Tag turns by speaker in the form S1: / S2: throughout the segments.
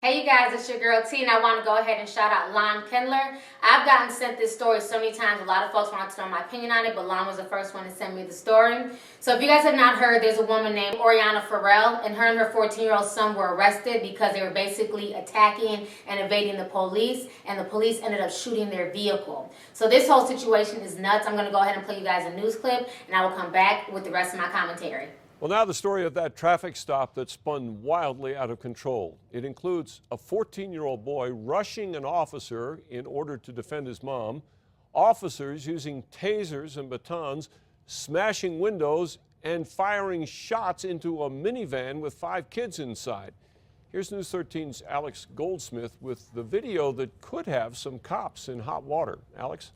S1: Hey you guys, it's your girl T, and I want to go ahead and shout out Lon Kendler. I've gotten sent this story so many times. A lot of folks wanted to know my opinion on it, but Lon was the first one to send me the story. So if you guys have not heard, there's a woman named Oriana Ferrelland, and her 14-year-old son were arrested because they were basically attacking and evading the police, and the police ended up shooting their vehicle. So this whole situation is nuts. I'm going to go ahead and play you guys a news clip, and I will come back with the rest of my commentary.
S2: Well, now the story of that traffic stop that spun wildly out of control. It includes a 14-year-old boy rushing an officer in order to defend his mom, officers using tasers and batons, smashing windows, and firing shots into a minivan with 5 kids inside. Here's News 13's Alex Goldsmith with the video that could have some cops in hot water. Alex?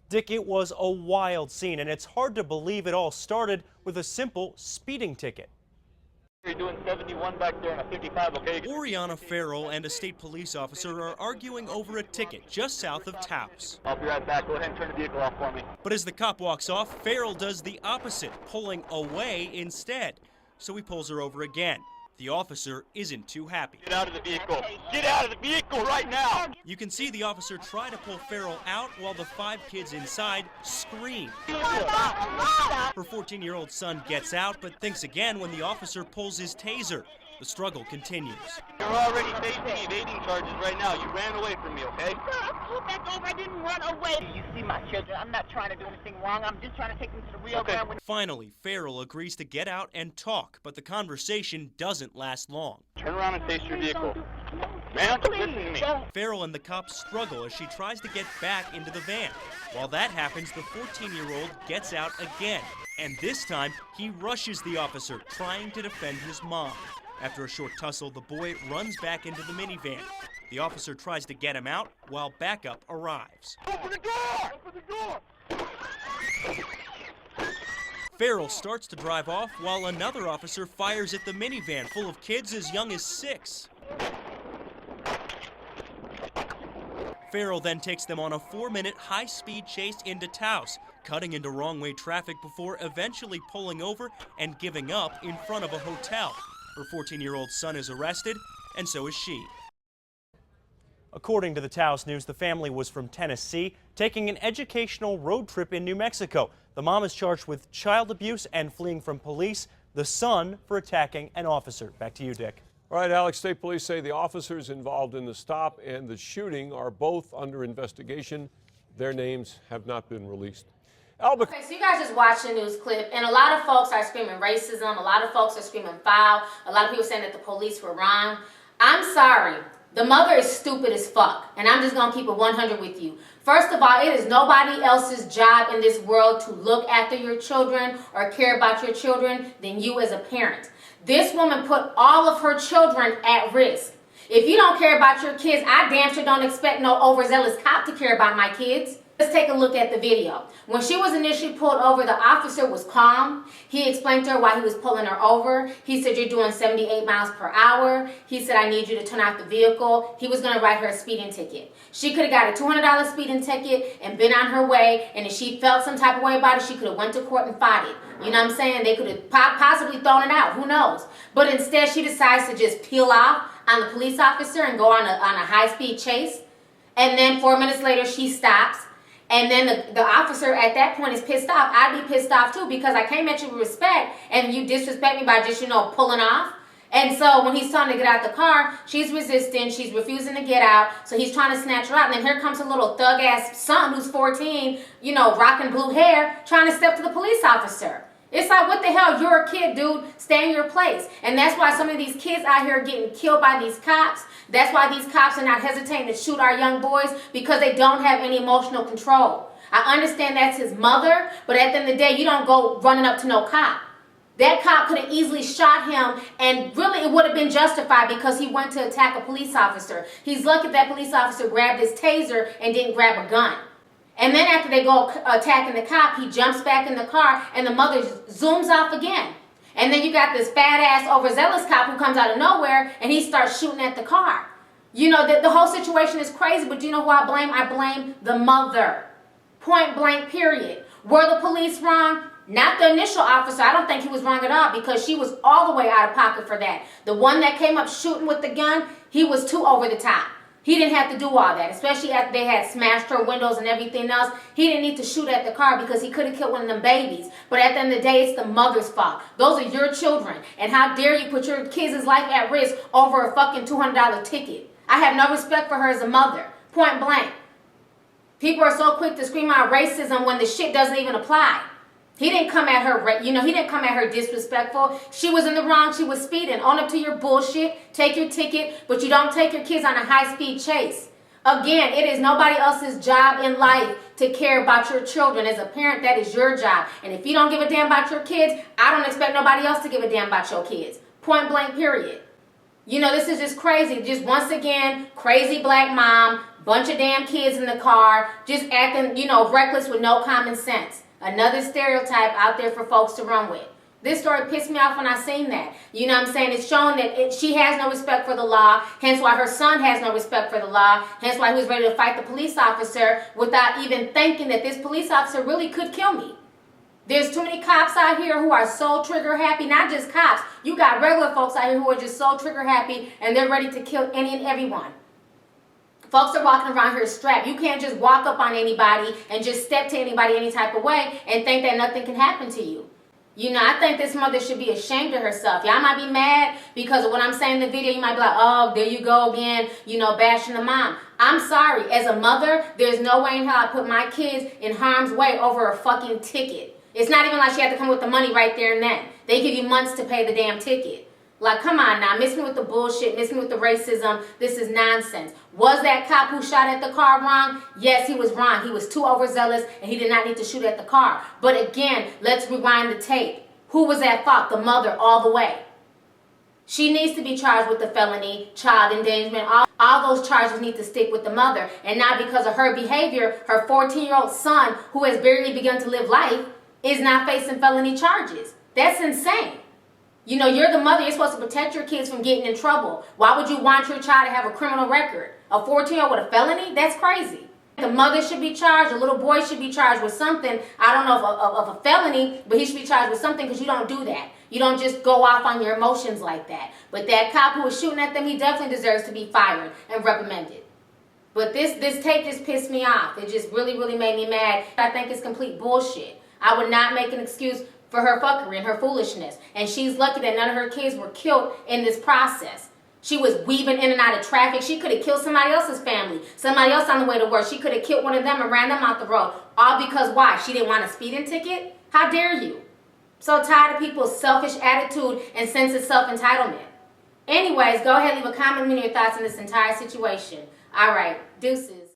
S3: Dick, it was a wild scene, and it's hard to believe it all started with a simple speeding ticket.
S4: You're doing 71 back there and a 55, okay?
S3: Oriana Ferrelland and a state police officer are arguing over a ticket just south of Taos.
S4: I'll be right back. Go ahead and turn the vehicle off for me.
S3: But as the cop walks off, Ferrell does the opposite, pulling away instead. So he pulls her over again. The officer isn't too happy.
S4: Get out of the vehicle. Get out of the vehicle right now.
S3: You can see the officer try to pull Ferrell out while the 5 kids inside scream. Her 14-year-old son gets out but thinks again when the officer pulls his taser. The struggle continues.
S4: You're already facing evading charges right now. You ran away from me, okay?
S5: Sir, I pulled back over. I didn't run away. You see my children. I'm not trying to do anything wrong. I'm just trying to take them to the Rio Grande.
S3: Finally, Ferrell agrees to get out and talk, but the conversation doesn't last long.
S4: Turn around and face your vehicle. Ma'am, listen to me.
S3: Ferrell and the cops struggle as she tries to get back into the van. While that happens, the 14-year-old gets out again. And this time, he rushes the officer, trying to defend his mom. After a short tussle, the boy runs back into the minivan. The officer tries to get him out while backup arrives.
S4: Open the door! Open the door!
S3: Ferrell starts to drive off while another officer fires at the minivan full of kids as young as 6. Ferrell then takes them on a 4-minute high-speed chase into Taos, cutting into wrong-way traffic before eventually pulling over and giving up in front of a hotel. Her 14-year-old son is arrested, and so is she. According to the Taos News, the family was from Tennessee, taking an educational road trip in New Mexico. The mom is charged with child abuse and fleeing from police, the son for attacking an officer. Back to you, Dick.
S2: All right, Alex, state police say the officers involved in the stop and the shooting are both under investigation. Their names have not been released.
S1: Okay, so you guys just watched the news clip, and a lot of folks are screaming racism, a lot of folks are screaming foul, a lot of people saying that the police were wrong. I'm sorry. The mother is stupid as fuck, and I'm just going to keep it 100 with you. First of all, it is nobody else's job in this world to look after your children or care about your children than you as a parent. This woman put all of her children at risk. If you don't care about your kids, I damn sure don't expect no overzealous cop to care about my kids. Let's take a look at the video. When she was initially pulled over, the officer was calm. He explained to her why he was pulling her over. He said, you're doing 78 miles per hour. He said, I need you to turn off the vehicle. He was going to write her a speeding ticket. She could have got a $200 speeding ticket and been on her way. And if she felt some type of way about it, she could have went to court and fought it. You know what I'm saying? They could have possibly thrown it out. Who knows? But instead, she decides to just peel off on the police officer and go on a high-speed chase. And then 4 minutes later, she stops. And then the officer at that point is pissed off. I'd be pissed off too because I came at you with respect and you disrespect me by just, pulling off. And so when he's trying to get out the car, she's resisting. She's refusing to get out. So he's trying to snatch her out. And then here comes a little thug-ass son who's 14, rocking blue hair, trying to step to the police officer. It's like, what the hell? You're a kid, dude. Stay in your place. And that's why some of these kids out here are getting killed by these cops. That's why these cops are not hesitating to shoot our young boys, because they don't have any emotional control. I understand that's his mother, but at the end of the day, you don't go running up to no cop. That cop could have easily shot him, and really it would have been justified because he went to attack a police officer. He's lucky that police officer grabbed his taser and didn't grab a gun. And then after they go attacking the cop, he jumps back in the car and the mother zooms off again. And then you got this fat-ass overzealous cop who comes out of nowhere and he starts shooting at the car. The whole situation is crazy, but do you know who I blame? I blame the mother. Point blank, period. Were the police wrong? Not the initial officer. I don't think he was wrong at all because she was all the way out of pocket for that. The one that came up shooting with the gun, he was too over the top. He didn't have to do all that, especially after they had smashed her windows and everything else. He didn't need to shoot at the car because he could have killed one of them babies. But at the end of the day, it's the mother's fault. Those are your children. And how dare you put your kids' life at risk over a fucking $200 ticket. I have no respect for her as a mother. Point blank. People are so quick to scream out racism when the shit doesn't even apply. He didn't come at her, he didn't come at her disrespectful. She was in the wrong. She was speeding. Own up to your bullshit. Take your ticket, but you don't take your kids on a high-speed chase. Again, it is nobody else's job in life to care about your children. As a parent, that is your job. And if you don't give a damn about your kids, I don't expect nobody else to give a damn about your kids. Point blank, period. This is just crazy. Just once again, crazy black mom, bunch of damn kids in the car, just acting, reckless with no common sense. Another stereotype out there for folks to run with. This story pissed me off when I seen that. You know what I'm saying? It's showing that she has no respect for the law, hence why her son has no respect for the law, hence why he was ready to fight the police officer without even thinking that this police officer really could kill me. There's too many cops out here who are so trigger happy, not just cops. You got regular folks out here who are just so trigger happy and they're ready to kill any and everyone. Folks are walking around here strapped. You can't just walk up on anybody and just step to anybody any type of way and think that nothing can happen to you. I think this mother should be ashamed of herself. Y'all might be mad because of what I'm saying in the video. You might be like, oh, there you go again, bashing the mom. I'm sorry. As a mother, there's no way in hell I put my kids in harm's way over a fucking ticket. It's not even like she had to come with the money right there and then. They give you months to pay the damn ticket. Like, come on now, miss me with the bullshit, miss me with the racism. This is nonsense. Was that cop who shot at the car wrong? Yes, he was wrong. He was too overzealous and he did not need to shoot at the car. But again, let's rewind the tape. Who was at fault? The mother all the way. She needs to be charged with the felony, child endangerment. All those charges need to stick with the mother. And not because of her behavior, her 14-year-old son, who has barely begun to live life, is not facing felony charges. That's insane. You're the mother. You're supposed to protect your kids from getting in trouble. Why would you want your child to have a criminal record? A 14-year-old with a felony? That's crazy. The mother should be charged. The little boy should be charged with something. I don't know of a felony, but he should be charged with something because you don't do that. You don't just go off on your emotions like that. But that cop who was shooting at them, he definitely deserves to be fired and reprimanded. But this tape just pissed me off. It just really, really made me mad. I think it's complete bullshit. I would not make an excuse for her fuckery and her foolishness. And she's lucky that none of her kids were killed in this process. She was weaving in and out of traffic. She could have killed somebody else's family, somebody else on the way to work. She could have killed one of them and ran them out the road. All because why? She didn't want a speeding ticket? How dare you? So tired of people's selfish attitude and sense of self-entitlement. Anyways, go ahead and leave a comment with your thoughts on this entire situation. All right, deuces.